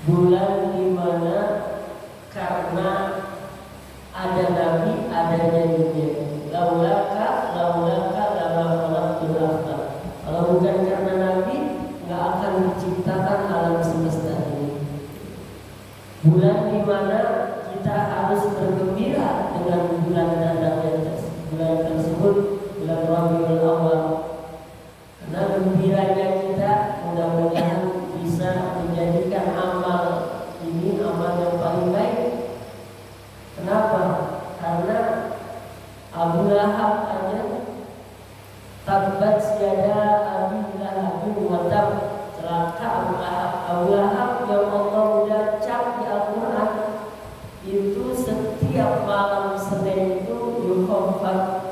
bulan di mana karena ada nabi adanya dunia. Laulaka lama khalaqtul afaq. Kalau bukan karena nabi, nggak akan diciptakan alam semesta ini. Bulan di mana kita harus bergembira dengan bulan datangnya bulan tersebut, bulan Rabiul Awal. Karena gembiranya kita mudah-mudahan bisa menjadikan amal ini amal yang paling baik. Kenapa? Karena Abu Lahab aja tabbat yada Abi Lahab wa tab, celaka Abu Lahab. Abu Lahab yang Allah udah cap di Al-Quran itu setiap malam Senin itu yukhafaf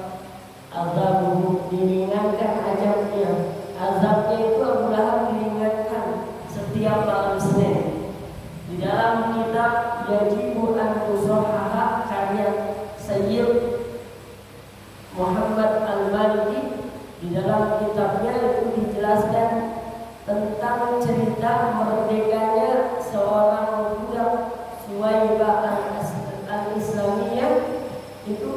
azabuhu, diringankan azabnya itu Abu Lahab diringankan setiap malam Senin. Di dalam kitab Yajibu an Tusohaha karya Sayyid Muhammad Al-Maliki, di dalam kitabnya itu dijelaskan tentang cerita merdekanya seorang budak Suwaibah al-Islamiyah itu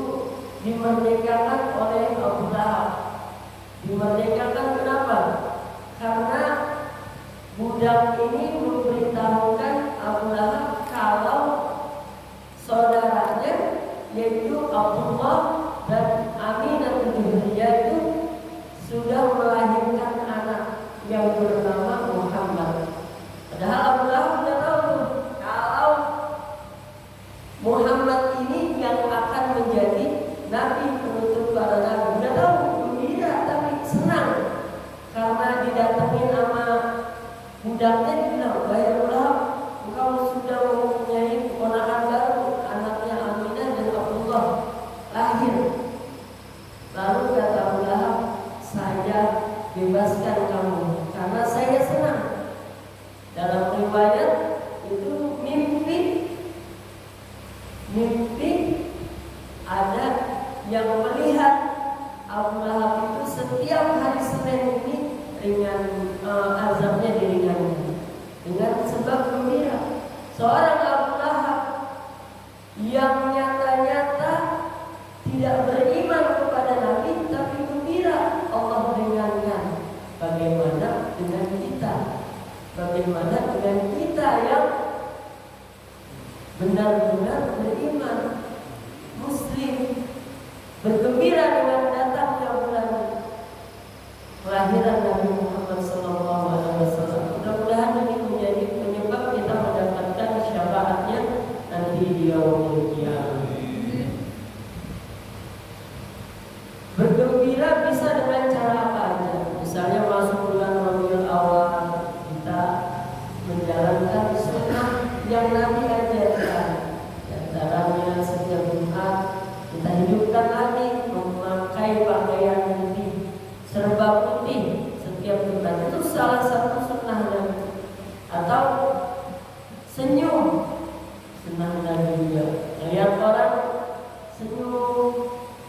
dimerdekakan oleh Abu Lahab. Dimerdekakan kenapa? Karena budak ini memberitahukan Abu Lahab kalau saudaranya yaitu Abdullah dan Aminah Juhriyah itu sudah melahirkan anak yang bernama Muhammad. Padahal Abu Lahab sudah tahu kalau Muhammad ini yang akan menjadi nabi penutup para nabi. Sudah tahu, gembira tapi senang karena didatengin sama budaknya. Dibilang, "Wahai Abu Lahab, engkau sudah mempunyai keponakan baru, anaknya Aminah dan Abdullah lahir." Lalu kata Abu Lahab, "Saya bebaskan kamu karena saya senang." Dalam riwayat itu mimpi ada yang melihat Abu Lahab itu setiap hari Senin ini azabnya diringankan dengan sebab gembira. Seorang Abu Lahab yang nyata-nyata tidak beriman kepada Nabi tapi gembira Allah ringankan. Bagaimana dengan kita? Bagaimana dengan kita yang benar-benar beriman, Muslim, bergembira dengan datangnya bulan kelahiran Nabi Muhammad SAW. Mudah-mudahan ini menjadi penyebab kita mendapatkan syafaatnya nanti di yaumul qiyamah. Bergembira bisa dengan cara apa aja. Misalnya masuk bulan Rabiul Awal, kita menjalankan sunnah yang Nabi ajarkan. Di antaranya setiap Jumat kita hidupkan lagi memakai pakaian putih, serba putih setiap Jumat. Itu salah satu sunnah Nabi. Atau senyum, sunnah Nabi juga. Lihat orang senyum,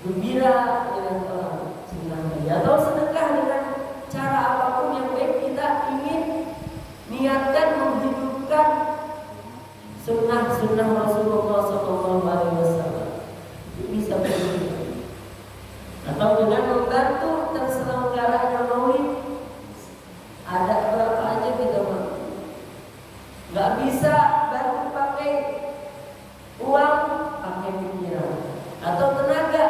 gembira dengan orang, sunnah Nabi. Atau sedekah dengan cara apapun yang baik, kita ingin niatkan menghidupkan sunnah Rasulullah SAW. Itu bisa begitu. Atau dengan membantu terselenggaranya maulid. Ada berapa aja kita mampu. Gak bisa bantu pakai uang, pakai pikiran atau tenaga,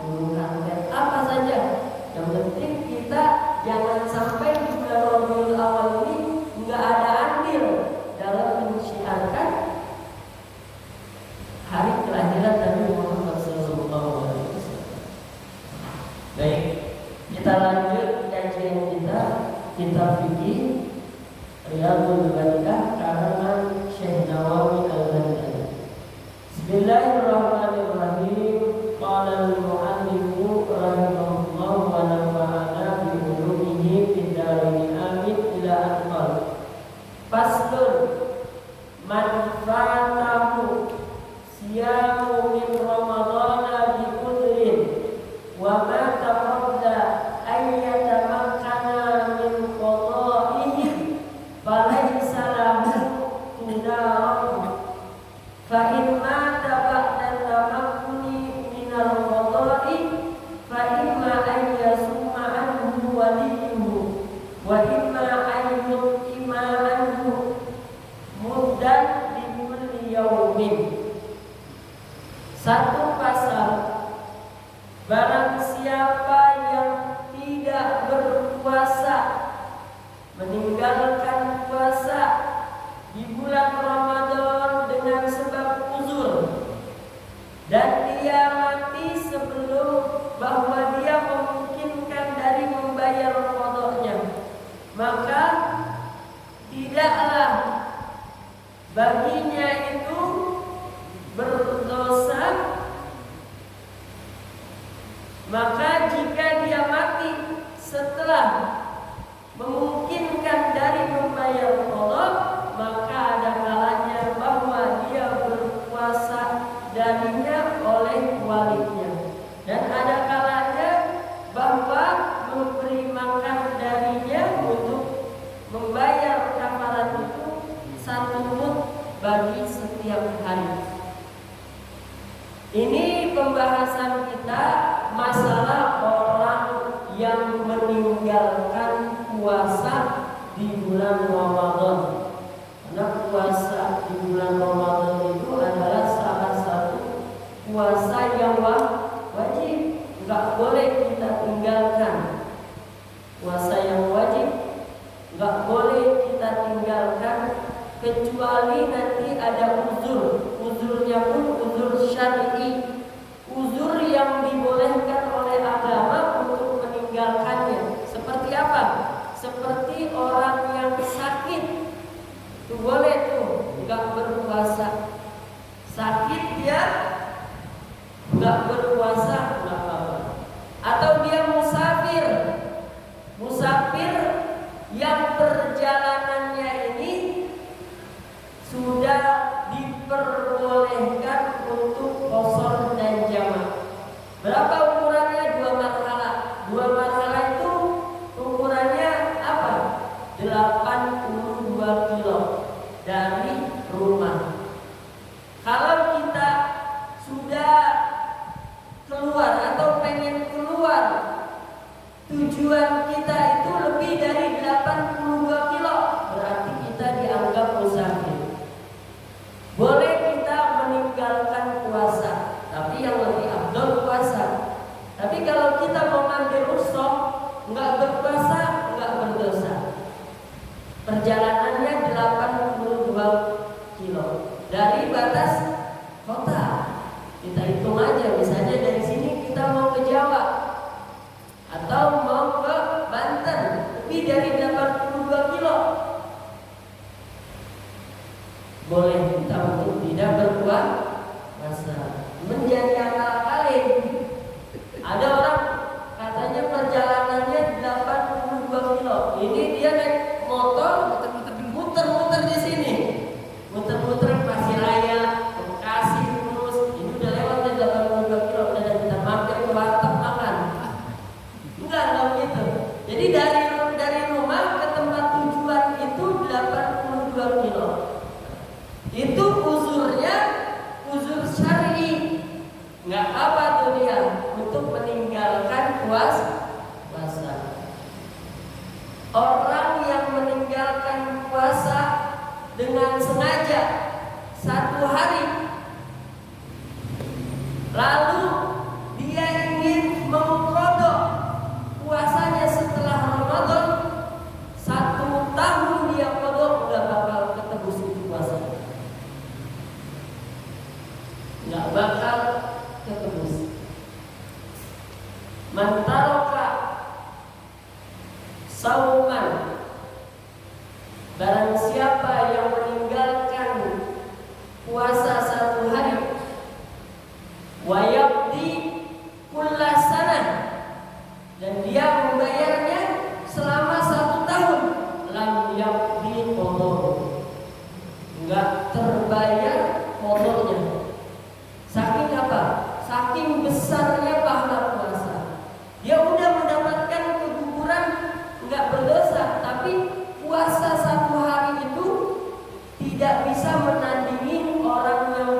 menggunakan apa saja. Yang penting kita jangan sampai di bulan Rabiul Awal ini nggak ada andil dalam menyiarkan hari kelahiran Nabi Muhammad SAW. Baik, kita lanjut kajian kita, kitab fikih Riyadhul Barakah karangan Syekh Nawawi Al-Ghazali. Bismillahirrahmanirrahim. Qala al-mu'allifu rahimahullah wa nafa'ana bi ulumihi fa in mata ba'da tamakkuni minal qada'i fa imma an yasumma anhu waliyuhu wa imma an yutima anhu muddan bi kulli yaumin. Satu pasal, barang siapa yang tidak berpuasa, meninggalkan puasa di bulan Ramadan dengan sebab uzur, dan dia mati sebelum bahwa dia memungkinkan dari membayar qadanya, maka tidaklah baginya itu berdosa. Maka jika dia mati setelah memungkinkan dari membayar qada, maka ada kalanya bahwa dia berpuasa darinya oleh walinya, dan ada kalanya bahwa memberi makan darinya untuk membayar kafarat itu 1 mud bagi setiap hari. Ini pembahasan kita masalah orang yang meninggalkan puasa di bulan Ramadan. Karena puasa di bulan Ramadan itu adalah salah satu puasa yang wajib, nggak boleh kita tinggalkan. Puasa yang wajib nggak boleh kita tinggalkan kecuali nanti ada uzur. Uzurnya pun uzur syar'i, uzur yang dibolehkan oleh agama untuk meninggalkannya. Seperti apa? Seperti orang yang sakit, itu boleh tuh nggak berpuasa. Sakit dia nggak berpuasa, nggak apa-apa. Atau dia musafir, musafir yang perjalanannya ini sudah diperbolehkan untuk qasar dan jamak. Berapa ukurannya? 2 marhala. 2 marhala itu ukurannya apa? 82 kilo dari rumah. Kalau kita sudah keluar atau pengen keluar, tujuan kita itu lebih dari 82 kilo, berarti kita dianggap musafir. Boleh kita meninggalkan puasa, tapi yang lebih afdal puasa. Tapi kalau kita mau ngambil rukhsah, nggak berpuasa, nggak berdosa. Perjalanannya 82 kilo dari batas kota. Kita hitung aja, misalnya dari sini kita mau ke Jawa atau mau ke Banten, lebih dari 82 kilo. Boleh kita untuk tidak berpuasa. Menjadi akal-akalin. Ada orang katanya perjalanannya 82 kilo. Ini dia naik motor muter-muter di sini. Muter-muter Pasir Raya, Bekasi terus. Ini udah lewat 82 kilo, udah kita mampir ke warteg makan. Enggak begitu. Jadi dari rumah ke tempat tujuan itu 82 kilo. Itu uzurnya uzur syar'i, nggak apa tuh dia untuk meninggalkan puasa. Orang yang meninggalkan puasa dengan sengaja 1 hari, lalu dia ingin mengqadha puasanya setelah Ramadan, 1 tahun dia qadha, nggak bakal ketebus itu puasa. Nggak bakal ketebus. Man taraka sauman, barang siapa yang meninggalkan puasa 1 hari, wa yaqdi kulla sanah, dan dia membayarnya selama 1 tahun, lam yaqdi qadha, enggak terbayar qadanya. Saking apa? Saking besarnya pahala puasa. Dia udah mendapatkan keguguran, enggak berdosa, tapi puasa 1 hari itu tidak bisa menandingi orang yang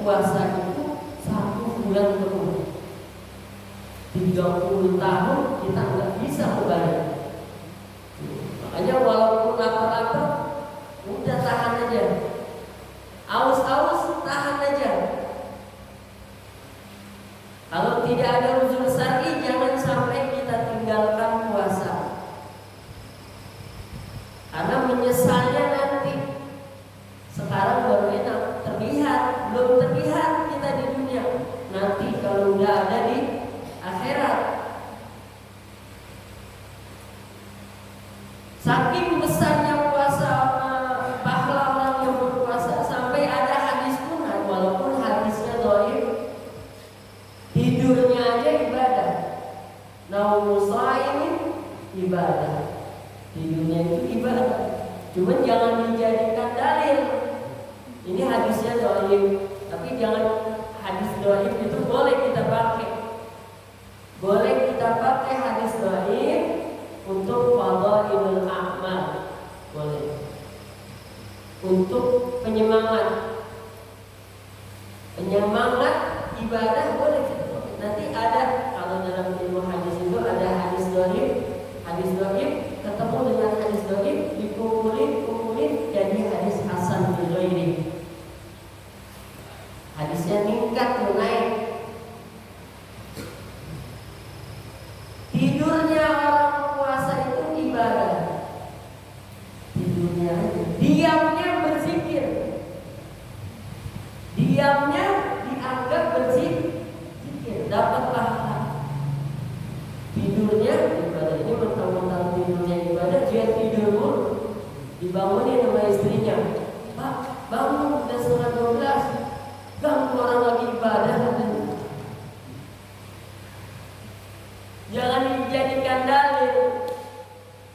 puasa itu 1 bulan penuh. 30 tahun kita nggak bisa membayar. Makanya walaupun lapar-lapar, udah tahan aja. Aus-aus, tahan aja. Kalau tidak ada uzur syar'i, jangan sampai kita tinggalkan puasa. Karena menyesalnya nanti. Sekarang baru enak, terlihat, belum terlihat kita di dunia. Nanti kalau udah ada di akhirat. Saking besarnya puasa, pahala orang yang berpuasa, sampai ada hadis pun, walaupun hadisnya dhaif, tidurnya aja ibadah. Naumu shaimin ibadah. Tidurnya itu ibadah. Cuma jangan dijadikan dalil. Ini hadisnya dhaif, tapi jangan hadis dhaif itu boleh kita pakai. Boleh kita pakai hadis dhaif untuk fadhailul a'mal. Boleh. Untuk penyemangat ibadah boleh. Nanti ada, kalau dalam ilmu hadis itu ada hadis dhaif ketemu dengan hadis dhaif, dikumpulin jadi hadis hasan bi ghairi. Hadisnya meningkat, naik. Tidurnya orang puasa itu ibadah. Tidurnya aja. Diamnya berzikir. Diamnya dianggap berzikir, dapat pahala. Tidurnya ibadah. Ini mentang-mentang tidurnya ibadah, dia tidur mulu. Dibangunin sama istrinya. Pak, bangun, udah 11:30. Ganggu orang lagi ibadah. Jangan dijadikan dalil.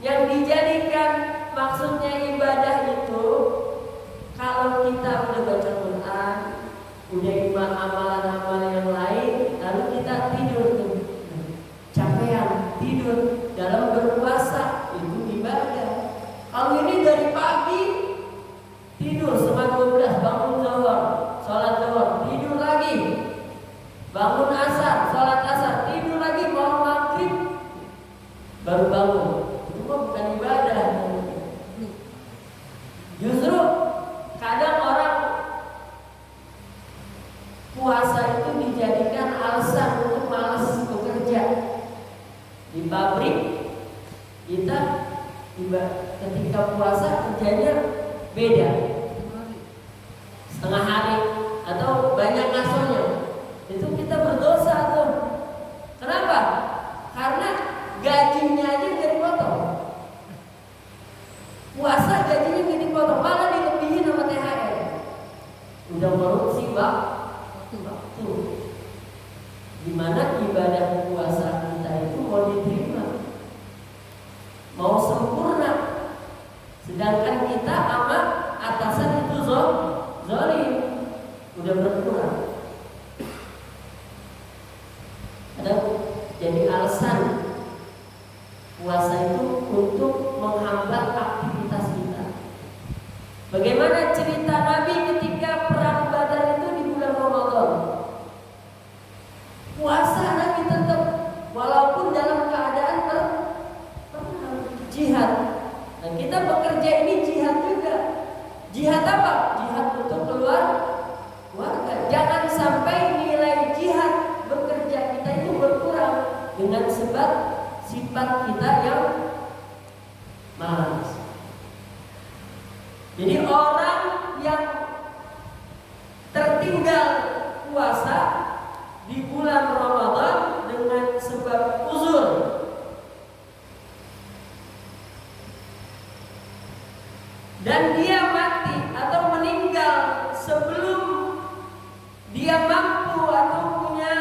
Yang dijadikan maksudnya ibadah itu, kalau kita udah baca Quran, udah amalan-amalan yang lain, lalu kita tidur tuh, capean, tidur dalam berpuasa, itu ibadah. Kalau ini dari pagi tidur 11:30, bangun zuhur, sholat zuhur, tidur lagi, bangun asar, sholat asar, tidur lagi, mau maghrib baru bangun. Itu kok bukan ibadah. Justru kadang orang puasa itu dijadikan alasan untuk malas bekerja. Di pabrik kita ketika puasa kerjanya beda, setengah hari atau banyak ngasonya. Itu kita berdosa tuh. Kenapa? Karena gajinya aja nggak dipotong. Puasa gajinya nggak dipotong, malah dilebihin sama THR. Udah korupsi waktu. Gimana ibadah puasa kita itu mau diterima, mau sempurna, sedangkan kita sama atasan itu zalim, udah berkurang. Ada jadi alasan puasa itu untuk menghambat aktivitas kita. Bagaimana cerita Nabi ketika perang Badar itu di bulan Ramadan? Puasa Nabi tetap, walaupun dalam keadaan jihad. Dan kita bekerja ini jihad juga. Jihad apa? Jihad untuk keluarga. Jangan sampai nilai jihad bekerja kita itu berkurang dengan sebab sifat kita yang malas. Jadi orang yang tertinggal puasa di bulan Ramadan dengan sebab uzur, dan dia mati atau meninggal sebelum dia mampu atau punya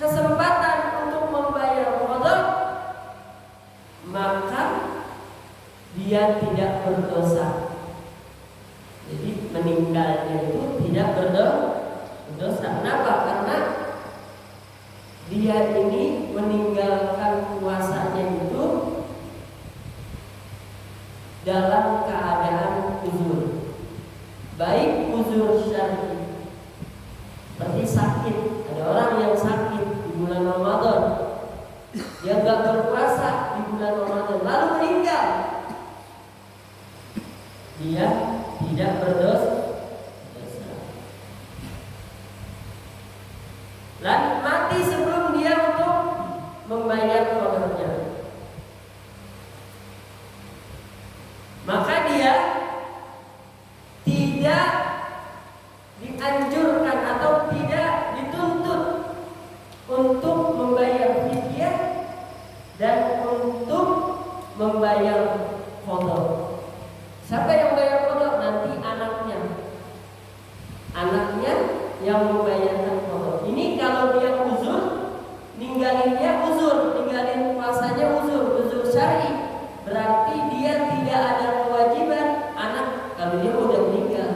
kesempatan untuk membayar Ramadan, maka dia tidak berdosa. Jadi meninggalnya itu tidak berdosa. Kenapa? Karena dia ini meninggalkan puasanya itu dalam keadaan uzur, baik uzur syar'i dia tidak berdosa. Dan mati sebelum dia untuk membayar qadharnya. Maka dia tidak dianjurkan atau tidak dituntut untuk membayar fidyah dan untuk membayar qadar. Siapa yang bayar qadar? Nanti anaknya. Anaknya yang membayarkan qadar. Ini kalau dia uzur, ninggalinnya uzur, ninggalin puasanya uzur syar'i. Berarti dia tidak ada kewajiban anak kalau dia udah meninggal.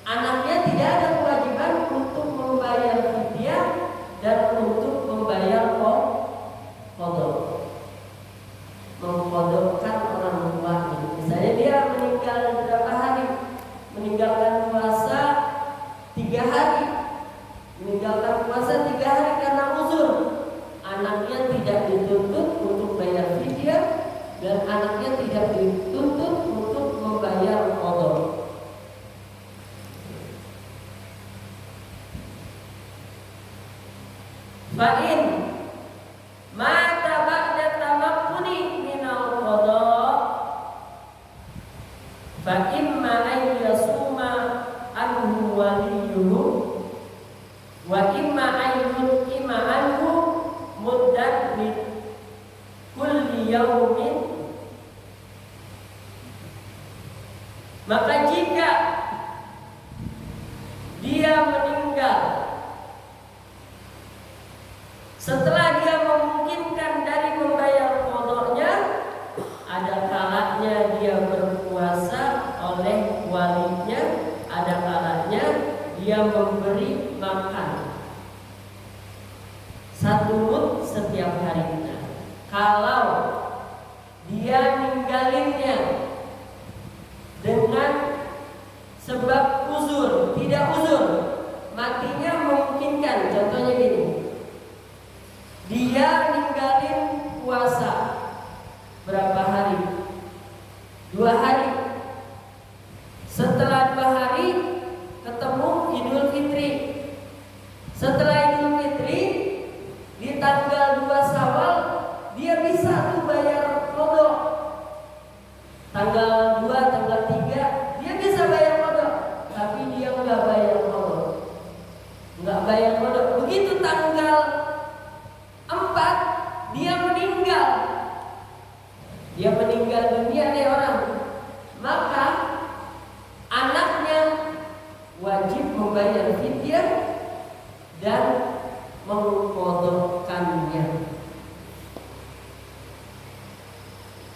Anaknya tidak ada kewajiban untuk membayar fidyah dan untuk membayar qadar. Mengqadharkan orang tuanya. Misalnya dia meninggal berapa hari? Meninggalkan puasa 3 hari. Meninggalkan puasa 3 hari karena uzur. Anaknya tidak dituntut untuk bayar fidyah dan anaknya tidak dituntut untuk membayar qadar. Fa'in mata ba'da tamakkuni minal qada fa imma an yasuma anhu waliyuhu wa imma an yut'ima anhu muddat min kulli yaumin. Maka jika dia meninggal setelah dia memungkinkan dari membayar qadharnya, ada kalanya dia berpuasa oleh walinya, ada kalanya dia memberi makan 1 mud setiap harinya. Kalau dia ninggalinnya dengan sebab uzur, tidak uzur, matinya memungkinkan. Contohnya gini, dia ninggalin puasa berapa hari? 2 hari. Setelah 2 hari ketemu Idul Fitri. Setelah Idul Fitri di tanggal 2 Syawal dia bisa tuh bayar qada. Tanggal 2, tanggal 3 dia bisa bayar qada, tapi dia enggak bayar qada. Enggak bayar qada. Begitu tanggal 4 dia meninggal. Dia meninggal dunia nih orang. Maka anaknya wajib membayar fidyah dan mengqadharkannya.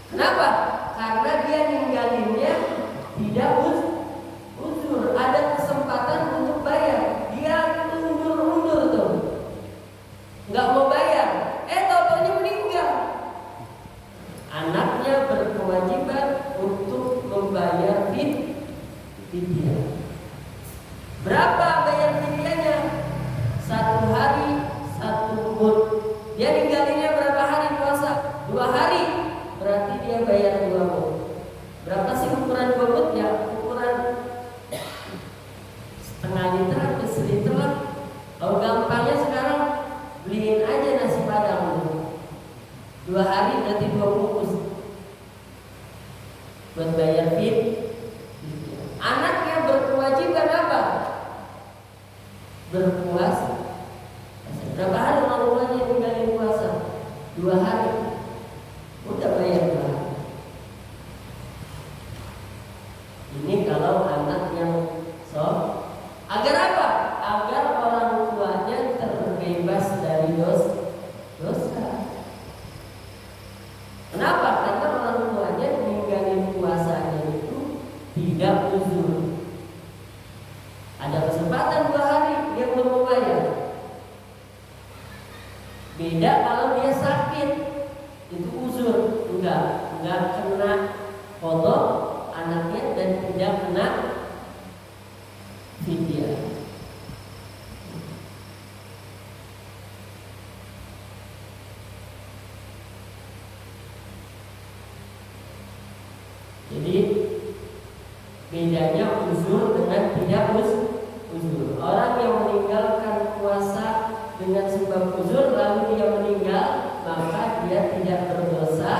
Kenapa? Karena dia ninggalinnya tidak uzur, ada kesempatan untuk bayar. Dia undur tuh, nggak mau bayar. Taunya meninggal. Anaknya berkewajiban untuk membayar fidyah. Berapa bayar fidyahnya? 1 hari 1 mud. Dia ninggalinnya berapa hari puasa? 2 hari. Berarti dia bayar 2 mud. Berapa sih ukuran 2 mud? Ya ukuran setengah liter atau seliter lah. Kalau gampangnya sekarang beliin aja nasi padang. 2 hari berarti 2 bungkus buat bayar fidyah. Anaknya berkewajiban apa? Berpuasa. Berapa hari orang tuanya tinggalin puasa? 2 hari. Udah bayar 2 hari. Ini kalau anak yang agar apa? Agar orang tuanya terbebas dari dosa. Kenapa? Karena orang tuanya ninggalin puasanya itu tidak uzur. Ada kesempatan 2 hari dia belum membayar. Beda kalau dia sakit, itu uzur, enggak kena qada anaknya dan tidak kena fidyah. Jadi Bedanya uzur dengan tidak uzur. Orang yang meninggalkan puasa dengan sebab uzur lalu dia meninggal, maka dia tidak berdosa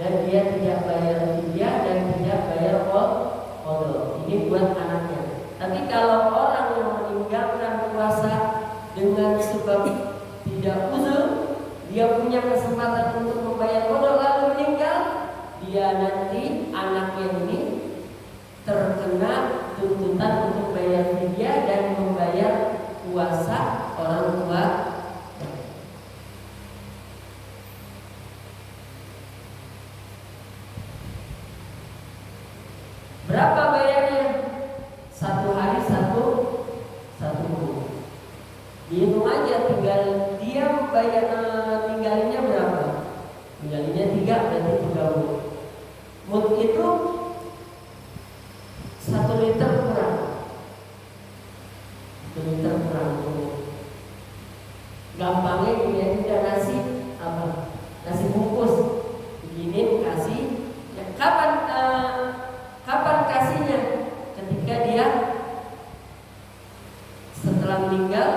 dan dia tidak bayar fidyah dan tidak bayar qada. Ini buat anaknya. Tapi kalau orang yang meninggalkan puasa dengan sebab tidak uzur, dia punya kesempatan untuk membayar qada lalu meninggal, dia nanti anaknya ini terkena tuntutan untuk bayar fidyah dan membayar puasa orang tua. Berapa bayarnya? 1 hari satu buku. Dihitung aja, tinggal dia bayar tinggalinnya berapa? Tinggalinnya 3, berarti 3 buku. Mut itu 1 liter kurang. 1 liter kurang. Gampangnya gini aja, nasi apa? Nasi bungkus. Begini kasih. Ya, kapan kasihnya? Ketika dia setelah meninggal,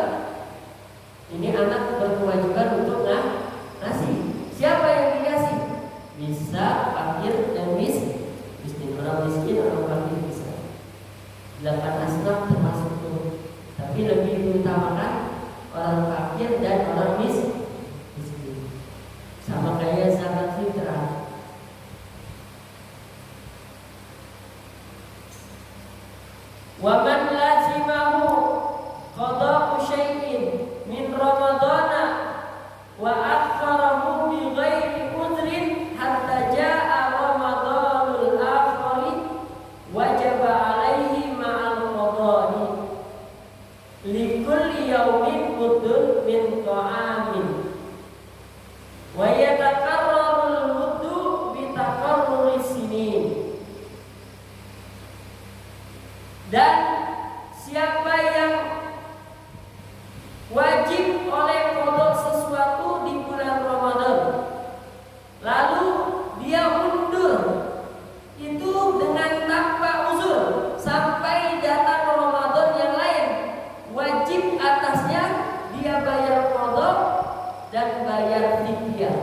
ini anak berkewajiban untuk ngasih. Siapa yang dikasih? Bisa fakir dan miskin. Orang miskin, orang fakir bisa. 8 asnaf termasuk itu. Tapi lebih diutamakan orang fakir dan orang miskin. Sama kayak zakat fitrah. Wa man lazimahu qada'u syai'in min ramadana wa akharahu bi ghairi udhrin hatta jaa'a ramadanul akhir wajaba 'alaihi ma'al qada'i likulli yawmin muddun min ta'amin wa yatakarrarul muddu bi takarruri sinin. Dan siapa yang wajib oleh qada sesuatu di bulan Ramadan, lalu dia mundur itu dengan tanpa uzur sampai datang Ramadan yang lain, wajib atasnya dia bayar qada dan bayar fidyah.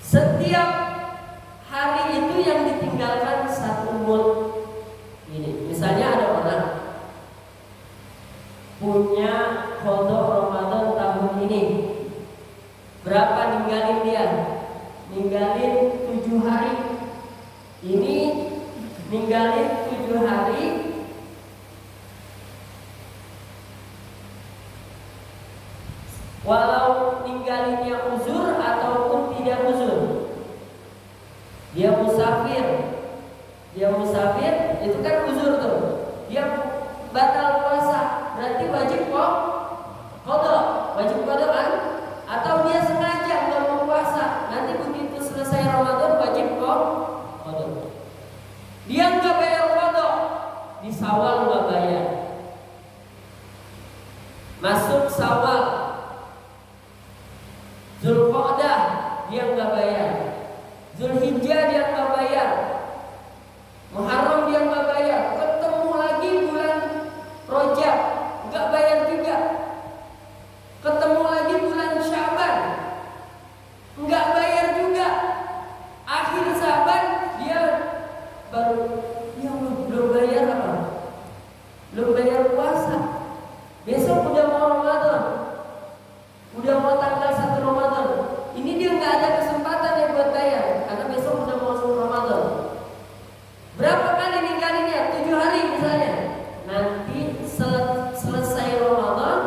Setiap hari itu yang ditinggalkan 1 mud. Ini misalnya ada orang punya qada Ramadan tahun ini, berapa ninggalin dia? Ninggalin 7 hari. Ini ninggalin 7 hari. Walau ninggalinnya uzur ataupun tidak uzur. Dia musafir itu kan uzur tuh. Dia batal puasa, berarti wajib qada. Wajib qada kan? Atau dia sengaja enggak mau puasa, nanti begitu selesai Ramadan wajib qada. Dia enggak bayar qada, di Syawal enggak bayar. Masuk Syawal, Zulqa'dah dia enggak bayar. Zulhijjah dia enggak bayar. Muharram dia enggak bayar. Ketemu lagi bulan Rajab enggak bayar juga. Ketemu lagi bulan Syaban enggak bayar juga. Akhir Syaban dia baru belum bayar apa? Belum bayar puasa. Besok udah mau Ramadan. Udah mau tanggal 1 Ramadan. Ini dia nggak ada kesempatan ya buat bayar karena besok udah mau masuk Ramadan. Berapa kali ninggalinnya? 7 hari misalnya. Nanti selesai Ramadan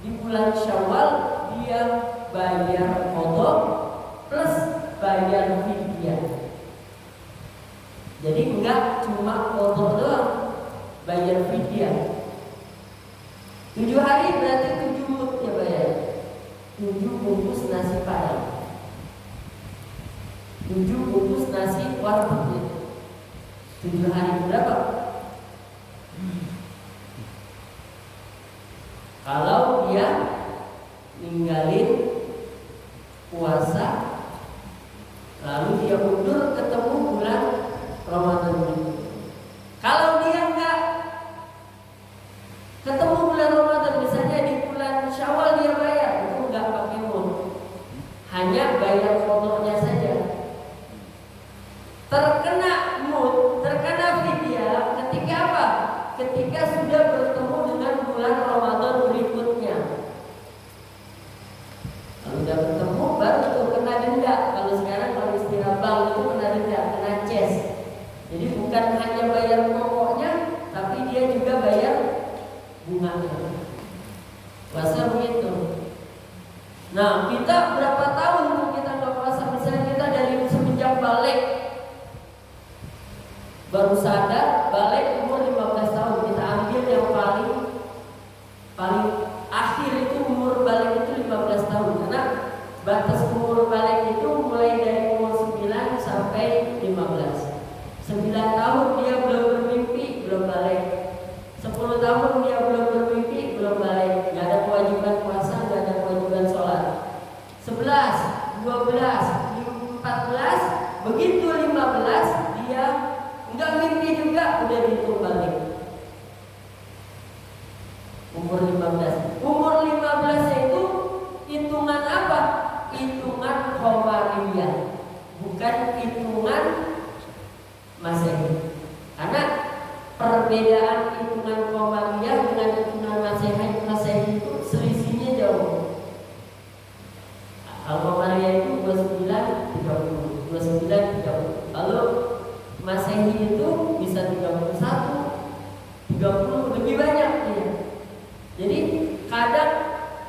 di bulan Syawal dia bayar qada plus bayar fidyah. Jadi enggak cuma qada doang, bayar fidyah. 7 hari berarti 7 mud ya bayar. 7 bungkus nasi padang, 7 bungkus nasi warteg. 7 hari berapa? Kalau dia ninggalin puasa lalu dia mundur ketemu bulan bayar pokoknya saja. Terkena fidyah ketika apa? Ketika sudah bertemu dengan bulan Ramadan berikutnya. Kalau sudah bertemu baru itu kena denda. Kalau sekarang kalau istilah bank itu kena denda, kena ces. Jadi bukan hanya bayar pokoknya, tapi dia juga bayar bunganya. Puasa begitu. Nah, kita berapa tahun kita nggak puasa? Misalnya kita dari semenjak balik baru sadar, balik umur 15 tahun. Kita ambil yang paling akhir itu umur balik itu 15 tahun. Karena batas umur balik itu mulai dari umur 9 sampai 15. 9 tahun dia belum bermimpi, belum balik. 10 tahun dia belum bermimpi, belum balik. Gak ada kewajiban puasa, gak ada kewajiban sholat. 11, 12, 14, begitu 15 dia nggak mimpi juga, udah dihitung balik. Umur 15. Umur 15 itu hitungan apa? Hitungan Qamariyah, bukan hitungan Masehi. Karena perbedaan hitungan Qamariyah dengan hitungan Masehi itu selisihnya jauh. Kalau Qamariyah itu 29 30, 29 30. Kalau Masehi itu bisa 31, 30, lebih banyak ya. Jadi kadang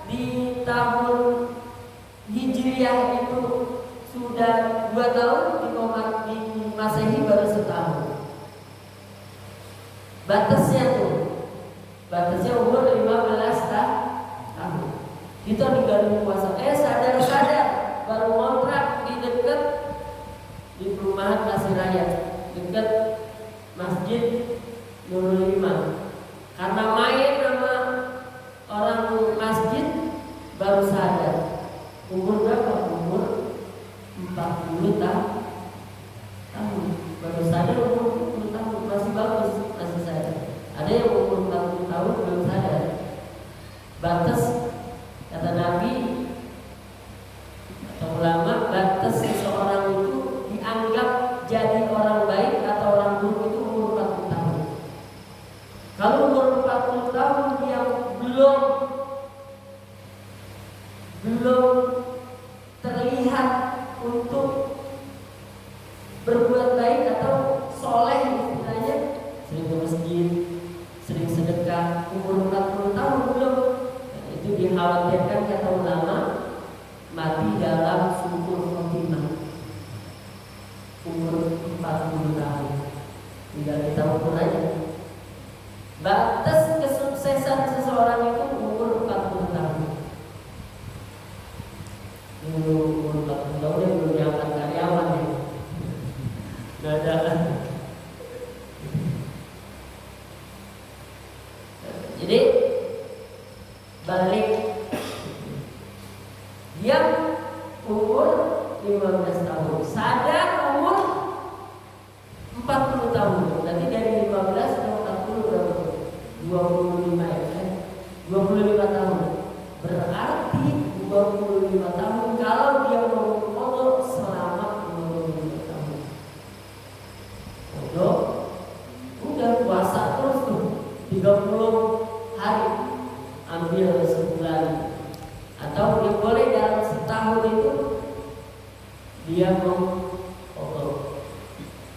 di tahun Hijriah itu sudah 2 tahun, di Masehi baru setahun. Batasnya umur 15 tahun. Itu diganti puasa. Sadar baru ngontrak di dekat di perumahan Kasih Raya, dekat Masjid Nurul Iman. Karena main sama orang masjid baru sadar. Umur berapa? Umur 40 tahun. Baru sadar umur 40 tahun, masih bagus, masih sadar. Ada yang umur 40 tahun belum sadar. Batas, kata Nabi atau ulama, batas seseorang itu dianggap jadi orang baik atau orang buruk itu umur 40 tahun. Kalau umur 40 tahun dia belum terlihat untuk berbuat baik atau soleh, istilahnya sering ke masjid, sering sedekah, umur 40 tahun belum, itu dikhawatirkan kata ulama mati dalam su'ul khotimah. Umur 40 tahun tinggal kita ukur aja. Batas kesuksesan seseorang itu umur 40 tahun. Umur 40 tahun dia belum diangkat karyawan ya. Gak ada kan. Jadi balik yang umur 15 tahun sadar umur 40 tahun. Nanti dari 15 ke 40 berapa? 25 ya kan? 25 tahun. Berarti 25 tahun kalau dia mau kodok selama 25 tahun. Kodok udah puasa terus tuh 30 hari, ambil sebulan. Atau dia boleh dalam setahun itu dia mau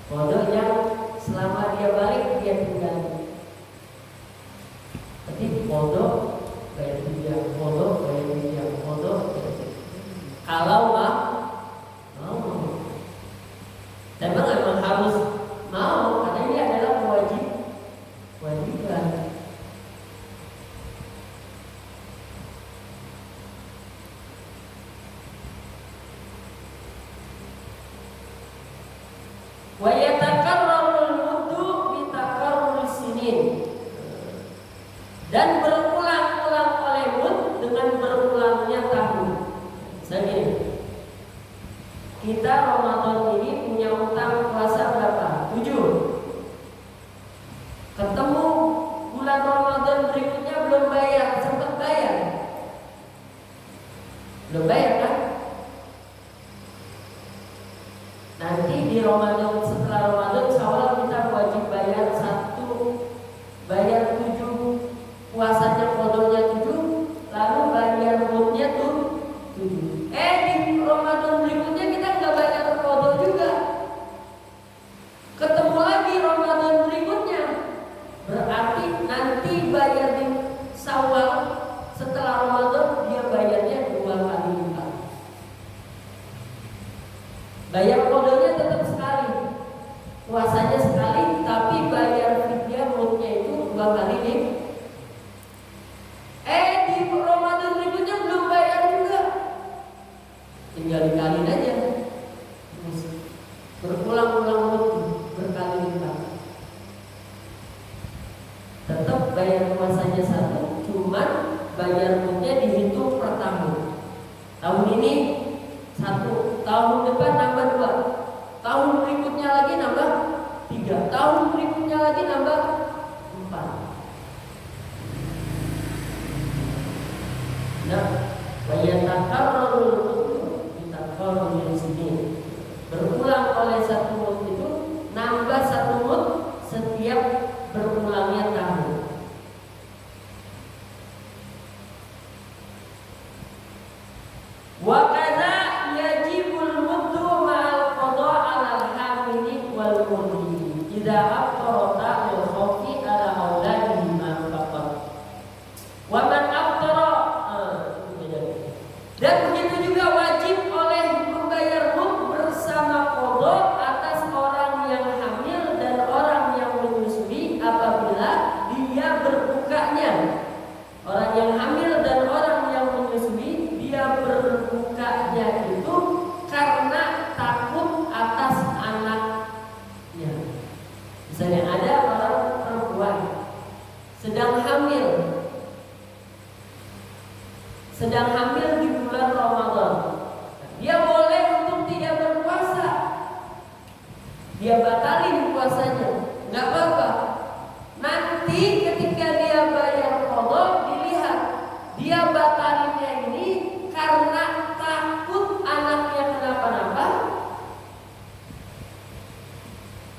kodok yang selama dia balik dia tinggal. Jadi kodok kayak dia, kodok kayak dia, kodok kayak dia. Kalau mau, memang harus mau, karena ini adalah kewajiban. Wa yatakarrarul wudu bi takarrurul sinin. Dan berulang-ulang oleh mud dengan berulangnya tahun. Misalnya kita Ramadan ini punya utang puasa berapa? 7. Ketemu bulan Ramadan berikutnya belum bayar, sempat bayar. Belum bayar kan? Nanti di Ramadan, setelah Ramadan Syawal kita wajib bayar 7, puasanya kodonya 7, lalu bayar mutnya tuh 7. Di Ramadan berikutnya kita nggak bayar kodo juga. Ketemu lagi Ramadan berikutnya, berarti nanti bayar di Syawal setelah Ramadan dia bayarnya 2 kali lipat. Bayar kodonya tetap sekali, puasanya sekali, tapi bayar fidyah mutnya itu 2 kali lipat. Di Ramadan berikutnya belum bayar juga, tinggal dikali aja, berulang-ulang berkali lipat. Tetap bayar puasanya 1, cuman bayar mutnya dihitung per tahun. Tahun ini 1, tahun depan nambah 2, tahun berikutnya lagi nambah 3, tahun berikutnya lagi nambah 4. Nah, wayatakarrarul mut bitakarruril sinin. Berulang oleh 1 mut itu nambah 1 mut setiap berulangnya tahun. Wa kadza yajibul muddu ma'al qada 'alal hamili wal murdi idza aftarata lil khawfi 'ala auladihi ma faqat. Wa man aftara, dan begitu juga wajib oleh membayar mud bersama qada atas orang yang hamil dan orang yang menyusui apabila dia berbukanya. Orang yang hamil dan orang yang menyusui dia berbukanya itu karena takut atas anaknya. Misalnya ada orang perempuan sedang hamil di bulan Ramadan, dia boleh untuk tidak berpuasa, dia batalin puasanya, nggak apa-apa. Nanti ketika dia bayar qada dilihat dia batalinnya ini karena takut anaknya kenapa-napa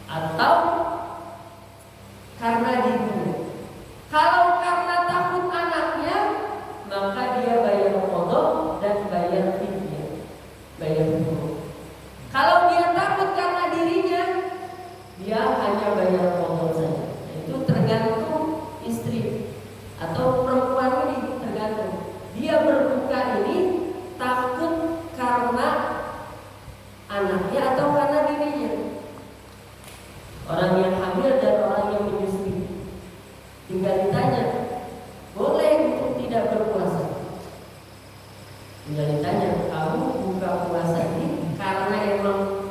atau karena dirinya. Kalau karena takut anaknya, maka dia bayar qada dan bayar fidyah, bayar hukum. Kalau dia takut karena dirinya, dia hanya bayar qada saja. Itu tergantung istri atau perempuan ini, tergantung. Dia berbuka ini takut karena anaknya atau karena dirinya. Orang yang hamil dan orang yang menyusui tinggal ditanya, boleh untuk tidak berpuasa. Tinggal ditanya, kamu buka puasa ini karena emang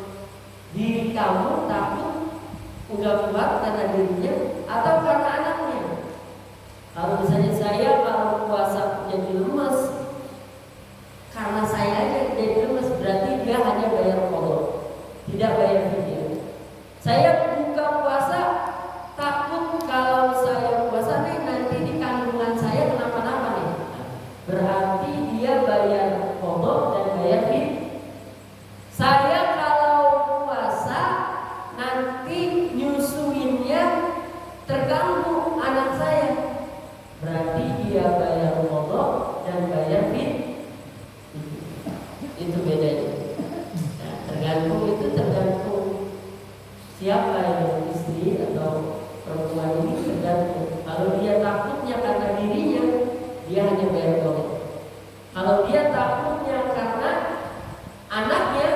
diri kamu takut udah kuat karena dirinya atau karena anaknya? Kalau misalnya saya kalau puasa jadi lemes karena saya aja jadi lemes, berarti dia hanya bayar qada, tidak bayar fidyah. Saya buka puasa takut kalau saya puasa nih nanti di kandungan saya kenapa-napa nih, berarti dia bayar qada dan bayar fidyah. Saya kalau puasa nanti nyusuinnya terganggu anak saya, berarti dia bayar qada dan bayar fidyah. Itu bedanya. Nah, tergantung siapa yang istri atau perempuan ini, tergantung. Kalau dia takutnya karena dirinya, dia hanya bayar qada. Kalau dia takutnya karena anaknya,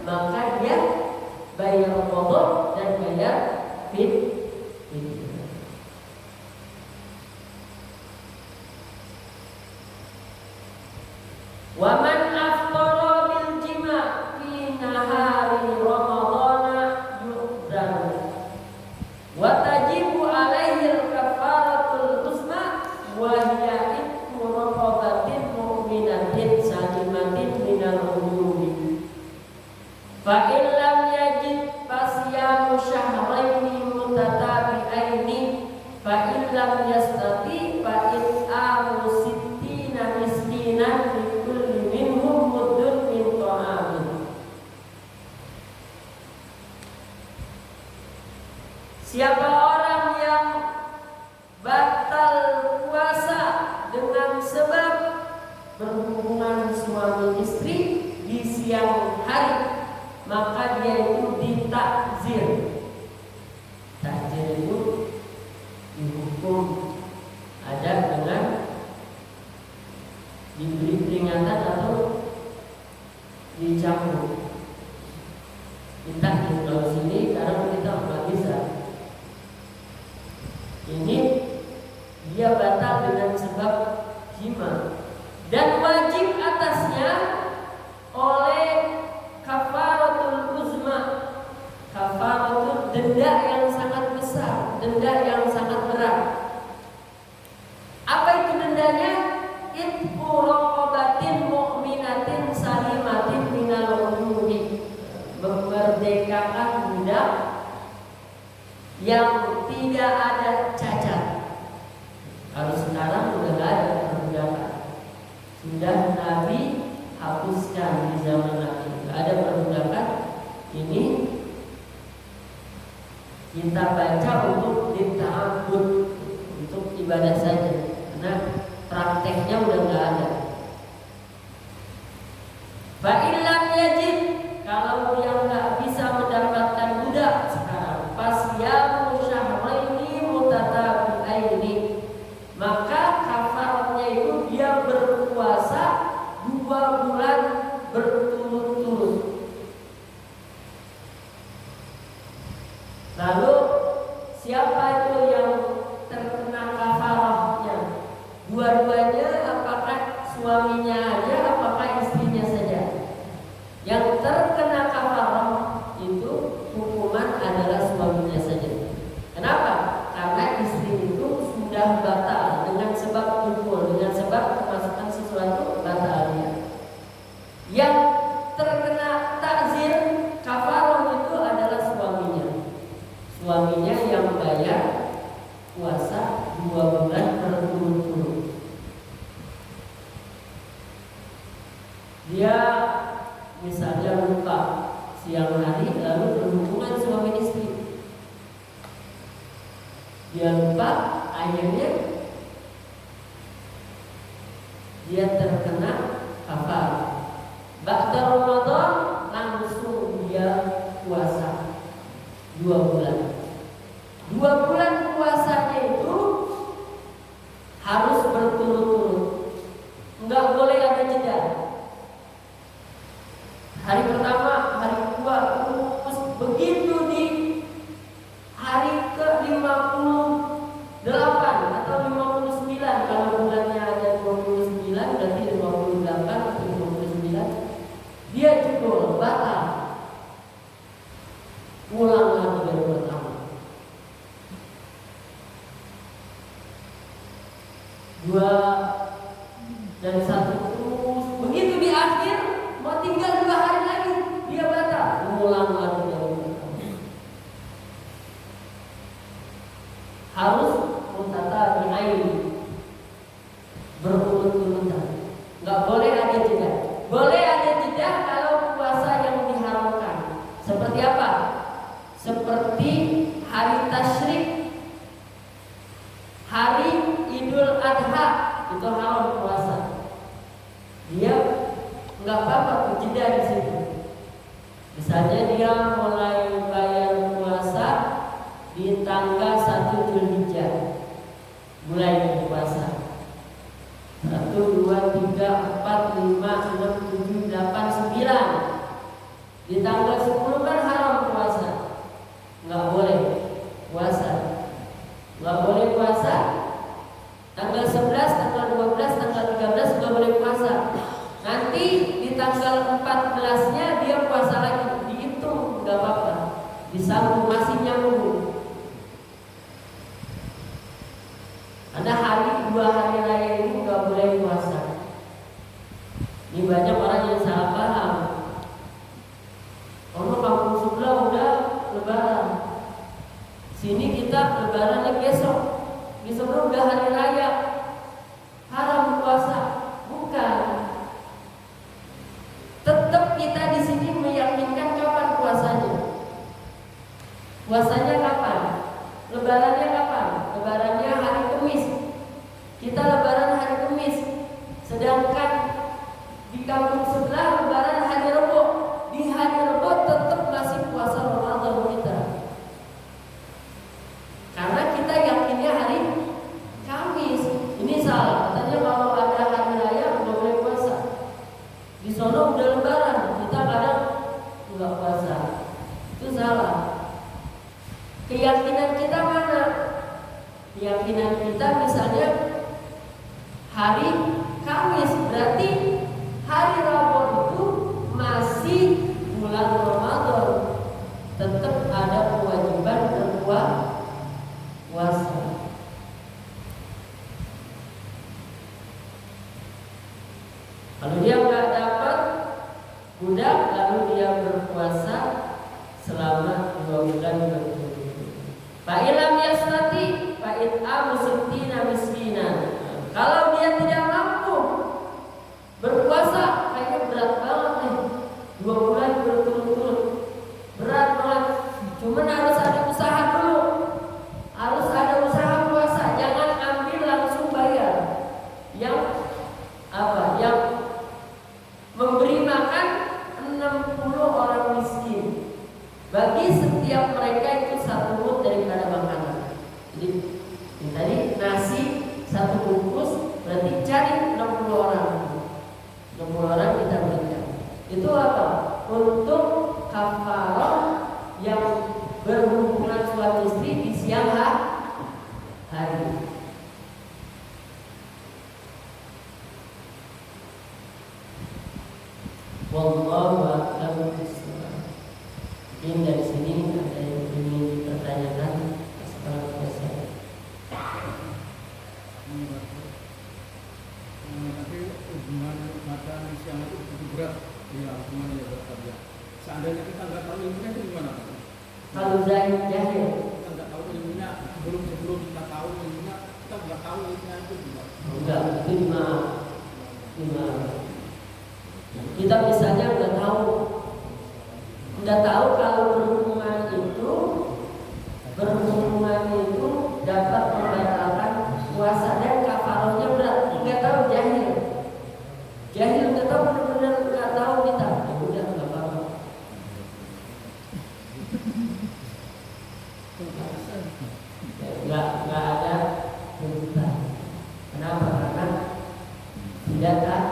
maka dia bayar qada dan bayar fidyah. Wa man aftara bil jima' fi nahari ramadhana yu'dzar wa tajibu alaihi al kafaratul husna wa hiya itqu raqabatin mu'minatin salimatin minal uyubi. Fa in lam yajid fasyamu syahraini mutatabi'aini fa in lam yastati fa it'amu sittina miskinan likulli minhum muddun min ta'amin. Siapa orang yang batal puasa dengan sebab berhubungan suami istri di siang hari, maka dia itu ditakzir. Takzir itu dihukum ada dengan diberi peringatan atau dicambuk. Ditakzir kalau sini karena kita nggak bisa. Ini dia batal dengan sebab jima dan wajib atasnya oleh kafaratul uzma. Kafaratul denda yang sangat besar, denda yang sangat berat. Apa itu dendanya? Itqu raqabatin mu'minatin salimatin minal uyubi. Memerdekakan budak yang tidak ada cacat. Kalau sekarang udah nggak ada perbudakan, sudah Nabi hapuskan di zaman Nabi, nggak ada perbudakan. Ini kita baca untuk dita'abbud, untuk ibadah saja, karena prakteknya udah nggak ada. Fa'ilam yajid, kalau dia nggak bisa mendapatkan budak sekarang, fasyamu syahraini mutatabi'aini, maka kafaratnya itu dia berpuasa 2 bulan berturut-turut. Lalu siapa itu yang terkena kafarahnya? Dua-duanya, apakah suaminya aja, apakah istrinya saja? Yang terkena kafarah itu hukuman adalah suaminya saja. Kenapa? Karena istri itu sudah batal dengan sebab dukul, dengan sebab kemasukan sesuatu batalnya. Yang terkena takzir kafarah itu adalah suaminya. Suaminya yang bayar puasa 2 bulan berturut-turut. Dia misalnya lupa siang hari lalu berhubungan suami istri. Dia lupa, akhirnya dia terkena kafarah. Ba'da Ramadan langsung dia puasa 2 bulan. 2 bulan puasanya itu harus berturut-turut, nggak boleh ada jeda. Hari pertama, hari kedua, terus begitu di hari ke-58 atau 59, kalau bulannya ada 29 berarti 28 atau 59, dia jebol, batal, ulang lagi dari pertama. 2 dan 1 terus, begitu di akhir mau tinggal 2 hari lagi dia batal, ulang lagi dari pertama. Harus mutatabi'ain, berurut-urutan, nggak boleh ada jeda. Boleh ada jeda kalau puasa yang diharamkan. Seperti apa? Seperti hari tasyrik, hari Idul Adha, itu haram puasa. Dia nggak apa-apa tuh jeda di situ. Misalnya dia mulai bayar puasa di tanggal 1 Dzulhijjah, mulai berpuasa 1, 2, 3, 4, 5, 6, 7, 8, 9. Di tanggal 10 kan haram puasa, nggak boleh puasa, nggak boleh puasa. Tanggal 11, tanggal 12, tanggal 13 nggak boleh puasa. Nanti di tanggal 14-nya dia puasa lagi, dihitung nggak apa-apa, disambung, masih nyambung. Ada hari 2 hari raya ini nggak boleh puasa. Ini banyak orang yang salah paham. Kalau kampung sebelah udah lebaran, sini kita lebarannya besok. Besok udah hari raya, haram puasa. Bukan. Tetap kita di sini meyakinkan kapan puasanya. Puasanya kapan? Itu salah. Keyakinan kita mana? Keyakinan kita misalnya hari Kamis, berarti hari Rabu itu masih bulan Ramadan. Tetap ada kewajiban berpuasa. Kalau dia nggak dapat budak, lalu dia berpuasa selama 2 bulan berturut-turut. Fa'ilam yastati fa'it'amu sittina miskinan. Kalau dia tidak mampu berpuasa, kayaknya berat banget nih, 2 bulan berturut-turut, berat banget. Cuman harus ada usaha dulu, harus ada usaha puasa. Jangan ambil langsung bayar. Yang memberi makan 60 orang miskin. Bagi setiap mereka itu 1 mud daripada makanan. Jadi tadi nasi 1 bungkus, berarti cari 60 orang. 60 orang kita berikan. Itu apa? Untuk kafarah yang berhubungan suami istri di siang hari. Wallahu a'lam bishawab. Mungkin dari sini ada yang ingin dipertanyakan sekarang selesai. Tapi hubungan makanan siang itu begitu berat, ya hubungan yang berat ya. Seandainya kita nggak tahu ilmunya itu gimana? Kalau jahil, kita nggak tahu ilmunya, sebelum kita tahu ilmunya, kita nggak tahu ilmunya itu gimana? enggak, itu gimana? Kita misalnya nggak tahu kalau berhubungan itu dapat membatalkan puasa dan kafarahnya berat. Nggak tahu, jahil nggak tahu, benar-benar nggak tahu kita. Ya udah, nggak apa-apa. Nggak ada tuntutan. Kenapa? Karena tidak tahu.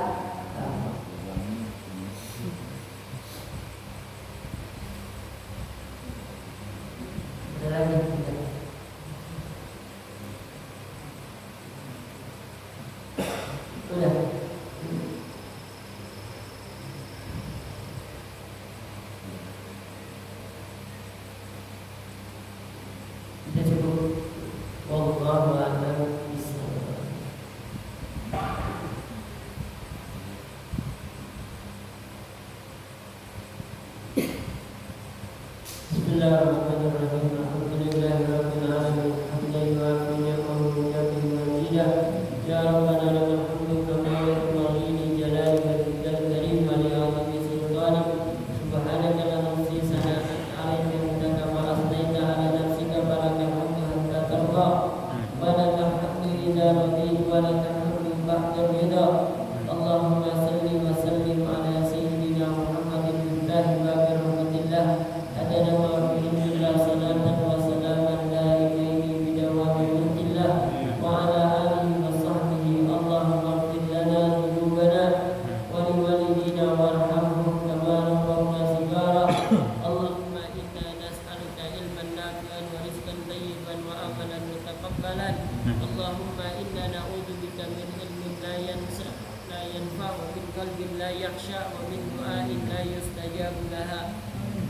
Ada lagi tidak? Udah. Kita cukup. Wallahu a'lam bishawab. Bismillahirrahmanirrahim. Alhamdulillahirabbil alamin. Hamdan yu'affi ni'amahu wa yukafi mazidah. Ya Rabbana lakal hamdu kama yanbaghi li jalali wajhikal karim wa li 'azimi sultanik. Subhanaka la nuhsi sana'an 'alaika anta kama asnaita 'ala nafsika falakal hamdu hatta tarda. Wa lakal hamdu idza radita wa lakal hamdu ba'da ridha. Allahumma salli wa sallim 'ala sayyidina Muhammadin billahi wa bi rahmatillah. Adana ma fi ilmillah salatan wa salaman daimaini bidawami mulkillah wa ala alihi wa sahbihi. Allahumma ighfir lana dhunubana wa liwalidina warhamhum kama rabbawna shighara. Allahumma inna nas'aluka ilman nafi'an wa rizqan thayyiban wa amalan mutaqabbalan. Allahumma inna na'udzubika min ilmin la yanfa'u, min qalbin la yakhsha, wa min du'ain la yustajabu laha.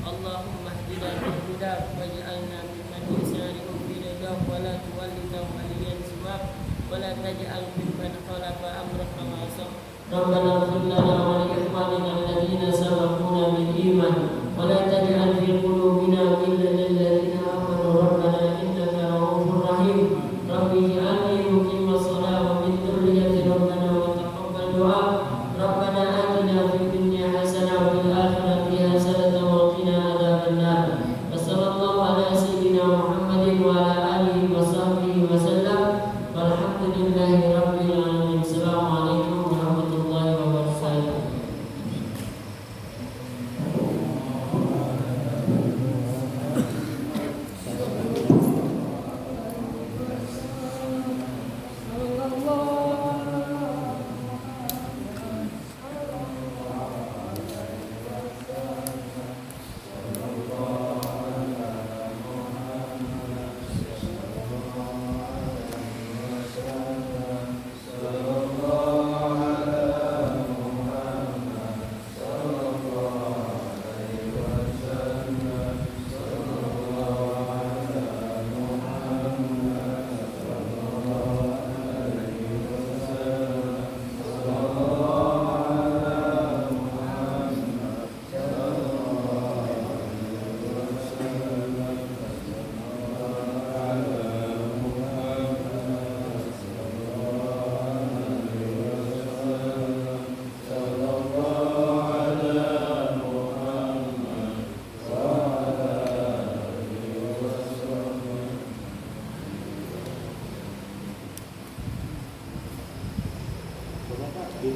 Allahumma hdina bil huda waj'alna mimman yusari'u fi ridha wa la tuwallina waliyan siwak wa la taj'al mimman khalafa amraka wa asam. Rabbana ighfir lana wa li ikhwanina alladhina sabaquna bil iman wa la taj'al fi qulubina ghillan lil ladzina amanu rabbana innaka ra'ufur rahim. Rabbi ij'alni muqimas shalah wa min dhurriyyati rabbana wa taqabbal du'a. Rabbana atina fid dunya hasanah wa fil akhirati hasanah wa qina adzabannar. Wassallallahu ala sayyidina Muhammadin wa ala alihi wa sahbihi wa sallam. Walhamdulillahi rabbil alamin. Assalamualaikum warahmatullahi wabarakatuh. Bapak di